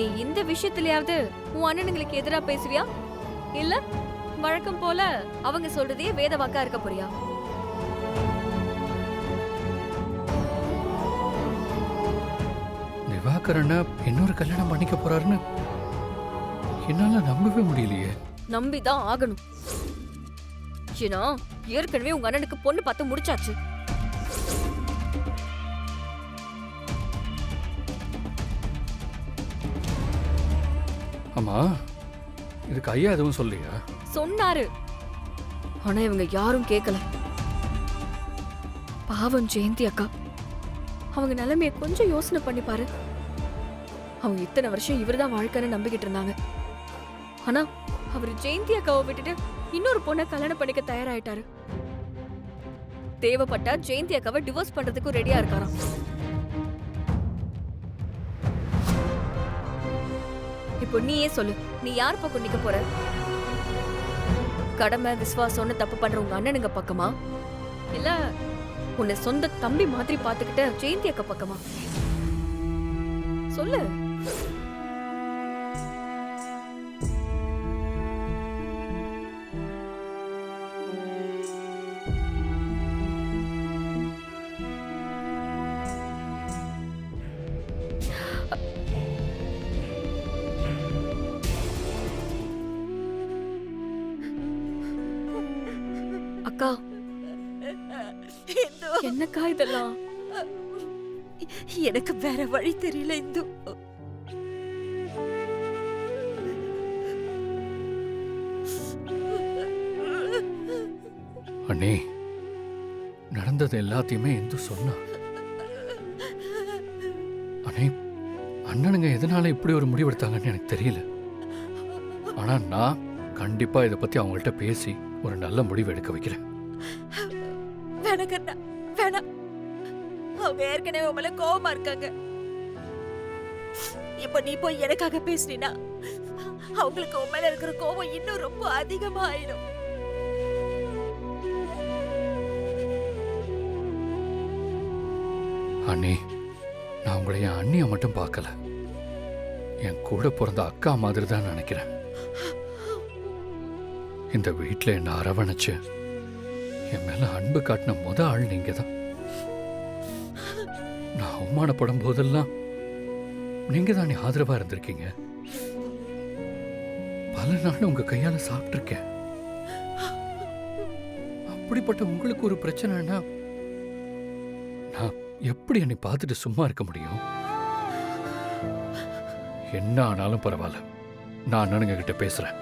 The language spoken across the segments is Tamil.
நீ இந்த விஷயத்திலயாவது உன் அண்ணனுங்களுக்கு எதிரா பேசுவியா, இல்ல வழக்கம் போல அவங்க சொல்றதே வேத வாக்கா இருக்க போறியா? திவாகரனை இன்னொரு கல்யாணம் பண்ணிக்க போறாருன்னு என்னால நம்பவே முடியலையே. நம்பிதான் ஆகணும். ஏன்னா ஏற்கனவே உங்க அண்ணனுக்கு பொண்ணு பார்த்து முடிச்சாச்சு. ஆமா, இதுக்கு ஐயா எதுவும் சொல்லியா? சொன்னாரு, ஆனா இவங்க யாரும் கேட்கல. பாவம் ஜெயந்தி அக்கா, அவங்க நிலைமைய கொஞ்சம் யோசனை பண்ணி பாரு. அவங்க இத்தனை வருஷம் இவர்தான் வாழ்க்கைன்னு நம்பிக்கிட்டு இருந்தாங்க. ஆனா அவர் ஜெயந்தி அக்காவை விட்டுட்டு இன்னொரு பொண்ணை கல்யாணம் பண்ணிக்க தயாராயிட்டாரு. தேவைப்பட்டா ஜெயந்தி அக்காவை டிவோர்ஸ் பண்றதுக்கும் ரெடியா இருக்காராம். இப்போ நீயே சொல்லு, நீ யார் பக்கம் நிக்க போற? கடமை விசுவாசம்னு தப்பு பண்ற உங்க அண்ணனுங்க பக்கமா, இல்ல உன்னை சொந்த தம்பி மாதிரி பாத்துக்கிட்ட ஜெயந்தி அக்கா பக்கமா? சொல்லு. அக்கா, என்னக்கா இதெல்லாம்? எனக்கு வேற வழி தெரியல இந்து. அண்ணே, நடந்தது எல்லாத்தையுமே இந்து சொன்னா. அண்ணே, அண்ணனுங்க எதனால இப்படி ஒரு முடிவு எடுத்தாங்கன்னு எனக்கு தெரியல. ஆனா நான் கண்டிப்பா இதை பத்தி அவங்கள்ட்ட பேசி ஒரு நல்ல முடிவு எடுக்க வைக்கிறேன். வேணாம் வேணாம், அவங்க ஏற்கனவே உன் மேல கோவமா இருக்காங்க. இப்ப நீ போய் எனக்காக பேசினா அவங்களுக்கு உன் மேல இருக்கிற கோவம் இன்னும் ரொம்ப அதிகமா ஆயிடும். அண்ணே, நான் உங்களை என் அண்ணியை மட்டும் பார்க்கல, என் கூட பிறந்த அக்கா மாதிரி தான் நினைக்கிறேன். இந்த வீட்டில் என்ன அரவணைச்சு என் மேல அன்பு காட்டின முத ஆள் நீங்க தான். நான் அவமானப்படும் போதெல்லாம் நீங்க தான் ஆதரவா இருந்திருக்கீங்க. பல நாள் உங்க கையால சாப்பிட்டிருக்கேன். அப்படிப்பட்ட உங்களுக்கு ஒரு பிரச்சனைனா நான் எப்படி என்னை பார்த்துட்டு சும்மா இருக்க முடியும்? என்ன ஆனாலும் பரவாயில்ல, நான் அண்ணனுங்க கிட்ட பேசுறேன்.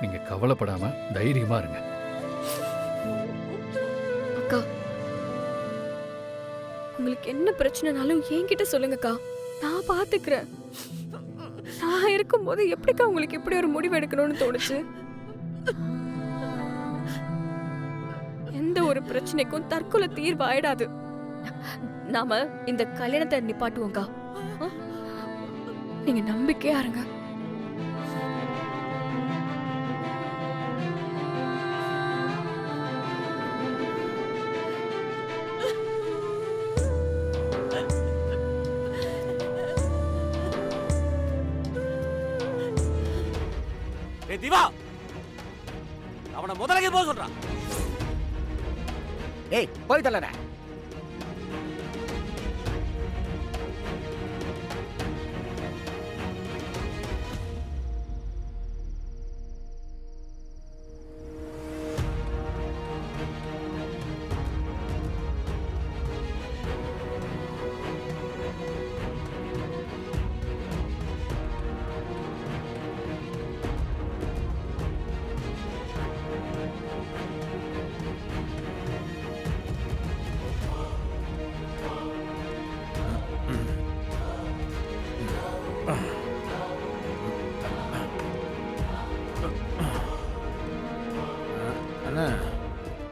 நீங்க கவலைப்படாம தைரியமா இருங்க. அக்கா, உங்களுக்கு என்ன பிரச்சனைனாலும் என்கிட்ட சொல்லுங்கக்கா, நான் பாத்துக்கிறேன். நான் இருக்கும்போது எப்படிக்கா உங்களுக்கு இப்படி ஒரு முடிவு எடுக்கணும்னு தோணுச்சு? எந்த ஒரு பிரச்சனைக்கும் தற்கொலை தீர்வு ஆயிடாது. நாம இந்த கல்யாணத்தை நிப்பாட்டுவோங்கா. நீங்க நம்பிக்கையா இருங்க. திவா, அவனை முதலகை போக சொல்றான். ஏய், போய் தள்ளடா.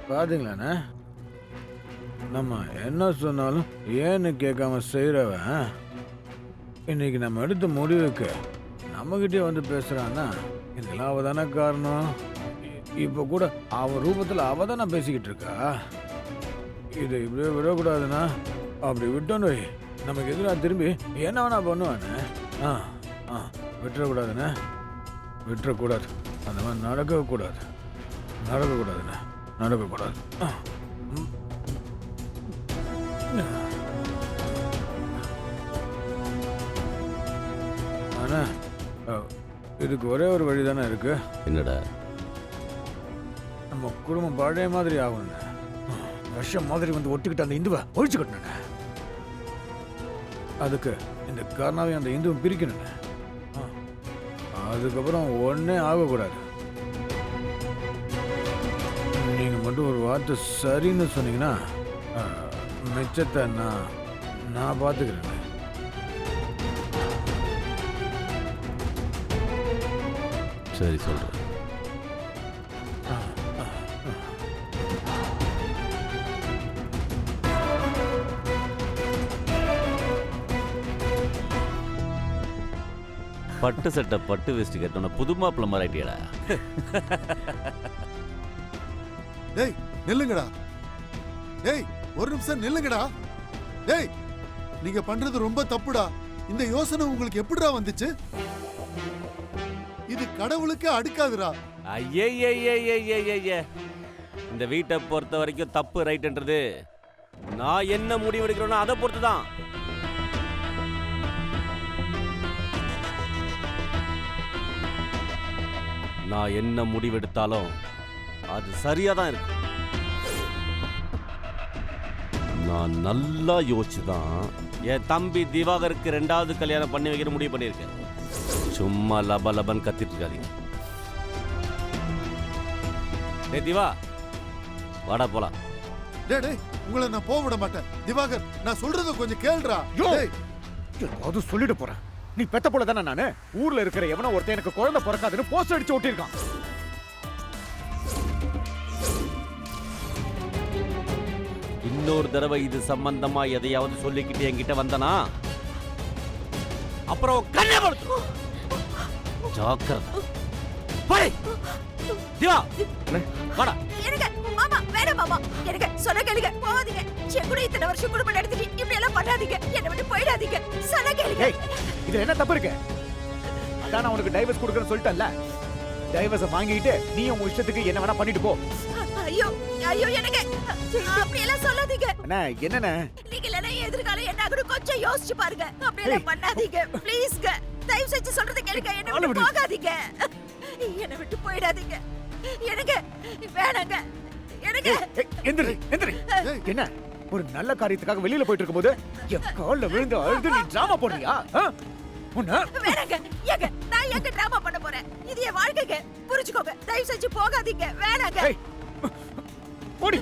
பாத்தீங்களாண்ணா, நம்ம என்ன சொன்னாலும் ஏன்னு கேட்காம செய்யறவன் இன்னைக்கு நம்ம எடுத்த முடிவுக்கு நம்மகிட்டே வந்து பேசுறான்னா இதுக்கெல்லாம் அவ தானே காரணம். இப்போ கூட அவ ரூபத்தில் அவ தானே பேசிக்கிட்டு இருக்கா. இதை இப்படியே விடக்கூடாதுண்ணா. அப்படி விட்டோன்னு நமக்கு எதிராக திரும்பி என்ன வேணா பண்ணுவானே. ஆ ஆ விட்டுறக்கூடாதுண்ணே, விட்டுறக்கூடாது. அந்த மாதிரி நடக்கக்கூடாது, நடக்கக்கூடாதுண்ணே, நடக்கக்கூடாது. அண்ணா, இதுக்கு ஒரே ஒரு வழி தானே இருக்கு. என்னடா? நம்ம குடும்பம் பழைய மாதிரி ஆகணுண்ணே. விஷம் மாதிரி வந்து ஒட்டிக்கிட்டு அந்த இந்துவை ஒழிச்சு கட்டணுண்ணே. அதுக்கு இந்த கர்ணாவையும் அந்த இந்துவும் பிரிக்கணுண்ணே. அதுக்கப்புறம் ஒன்றே ஆகக்கூடாது. நீங்கள் மட்டும் ஒரு வார்த்தை சரின்னு சொன்னீங்கன்னா மிச்சத்தை நான் பார்த்துக்கிறேன். சரி சொல்கிறேன். பட்டு சட்டை பட்டு வேஸ்ட் கட்டணும் புது மாப்பிள்ள மாதிரி ஆயிட்டியடா. டேய் நில்லுங்கடா, டேய் ஒரு நிமிஷம் நில்லுங்கடா. டேய் நீங்க பண்றது ரொம்ப தப்புடா. இந்த யோசனை உங்களுக்கு எப்படிடா வந்துச்சு? இது கடவுளுக்கு அடுக்காதுடா. ஐயே, இந்த வீட்டை பொறுத்த வரைக்கும் தப்பு ரைட்ன்றது நான் என்ன முடிவெடுக்கிறேனோ அதை பொறுத்து தான். நான் என்ன முடிவெடுத்தாலும் அது சரியா தான் இருக்கு. நான் நல்லா யோசிச்சுதான் என் தம்பி திவாகருக்கு 2வது கல்யாணம் பண்ணி வைக்கிற முடிவு பண்ணியிருக்கேன். சும்மா லபன் கத்திட்டு இருக்காதீங்க. டேய் திவா, வாடா போலாம். டேய் உங்களை நான் போக விட மாட்டேன். திவாகர், நான் சொல்றத கொஞ்சம் கேளுடா. அது சொல்லிட்டு போறேன். நீ பெத்த போல தானே நானு. ஊர்ல இருக்கிற எவனோ ஒருத்தன் எனக்கு குழந்தை பிறக்காதுன்னு போஸ்டர் அடிச்சு ஓட்டிருக்கான். இன்னொரு தடவை இது சம்பந்தமா எதையாவது சொல்லிக்கிட்டு என்கிட்ட வந்தனா அப்புறம் கண்ணே படுத்து. ஜாக்கிரதை. போய் திவா, வாடா. எனக்கு மாமா வேணாம் மாமா, எனக்கு சொன்ன கேளுங்க, போகாதீங்க. என் கூட இத்தனை வருஷம் குடும்பம் நடத்திட்டு இப்படி எல்லாம் பண்ணாதீங்க. என்னை விட்டு போயிடாதீங்க. சொன்ன கேளுங்க. இதுல என்ன தப்பு இருக்கு? அதான் நான் உனக்கு டைவர்ஸ் கொடுக்கறேன்னு சொல்லிட்டேன்ல. டைவர்ஸை வாங்கிட்டு நீ உங்க இஷ்டத்துக்கு என்ன வேணா பண்ணிட்டு போ. ஐயோ ஐயோ, எனக்கு அப்படி எல்லாம் சொல்லாதீங்க. அண்ணா என்னண்ணே, நீங்க இல்லைன்னா எதிர்காலம் என்ன ஆகுது கொஞ்சம் யோசிச்சு பாருங்க. அப்படி எல்லாம் பண்ணாதீங்க ப்ளீஸ்ங்க. தயவு செஞ்சு சொல்றத கேளுங்க. என்னை விட்டு போகாதீங்க. என்னை விட்டு போயிடாதீங்க. எனக்கு வேணாங்க. எனக்கு எந்திரி எந்திரி. என்ன ஒரு நல்ல காரியத்துக்காக வெளியில போயிட்டு இருக்கும்போது என் கால்ல விழுந்து அழுது நீ டிராமா போடுறியா? வேணாங்க. ஏங்க நான் எங்க டிராமா பண்ண போறேன்? இது என் வாழ்க்கைங்க, புரிஞ்சுக்கோங்க. தயவு செஞ்சு போகாதீங்க. வேணாங்க. போடி.